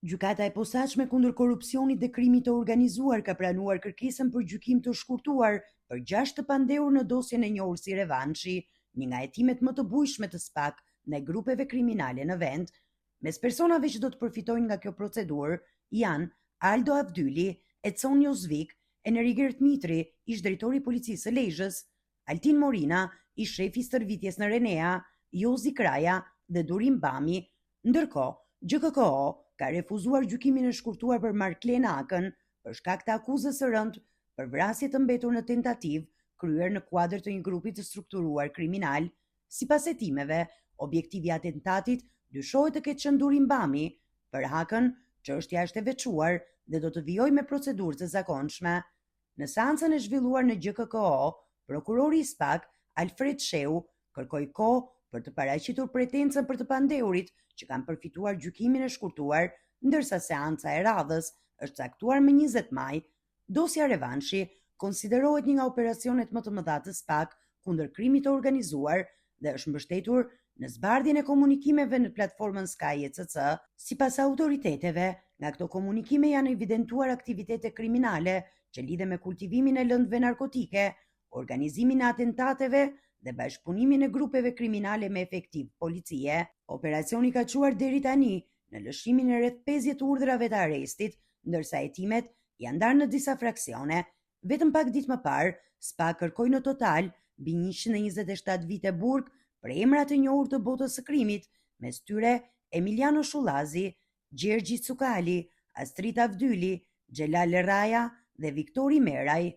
Gjykata e posaçme kundër korrupsionit dhe krimit të organizuar ka pranuar kërkesën për gjykim të shkurtuar për 6 të pandehur në dosjen e njohur si Revanshi, një nga hetimet më të bujshme të SPAK ndaj grupeve kriminale në vend. Mes personave që do të përfitojnë nga kjo procedurë janë Aldo Avdyli, Edson Jozvik, Enriger Dmitri, ish drejtori i policisë së Lezhës, Altin Morina, ish shefi i stërvitjes në Renea, Jozi Kraja dhe Durim Bami, ndërkohë GKKO ka refuzuar gjykimin e shkurtuar për Marklen Akën për shkak të akuzës së rëndë për vrasje të mbetur në tentativë kryer në kuadër të një grupi të strukturuar kriminal. Sipas hetimeve, objektivi i atentatit dyshohet të ketë qenë Durim Bami. Për Akën, çështja është e veçuar dhe do të vijojë me procedurë të zakonshme. Në seancën e zhvilluar në GKKO, prokurori i SPAK, Alfred Sheu, kërkoi kohë për të paraqitur pretencën për të pandehurit që kanë përfituar gjykimin e shkurtuar, ndërsa seanca e radhës është caktuar më 20 maj. Dosja Revanshi konsiderohet një nga operacionet më të mëdha të SPAK kundër krimit të organizuar dhe është mbështetur në zbardhjen e komunikimeve në platformën Sky ECC. Sipas autoriteteve, nga këto komunikime janë evidentuar aktivitete kriminale që lidhen me kultivimin e lëndëve narkotike, organizimin e atentateve dhe bashkëpunimin e grupeve kriminale me efektiv policie. Operacioni ka quar deri tani në lëshimin e rreth 50 urdhrave të arrestit, ndërsa hetimet janë ndarë në disa fraksione. Vetëm pak ditë më parë, SPAK kërkoi në total mbi 127 vite burg për emra të njohur të botës së krimit, mes tyre Emiliano Shullazi, Gjergji Cukali, Astrit Avdyli, Xhelal Raja dhe Viktori Meraj.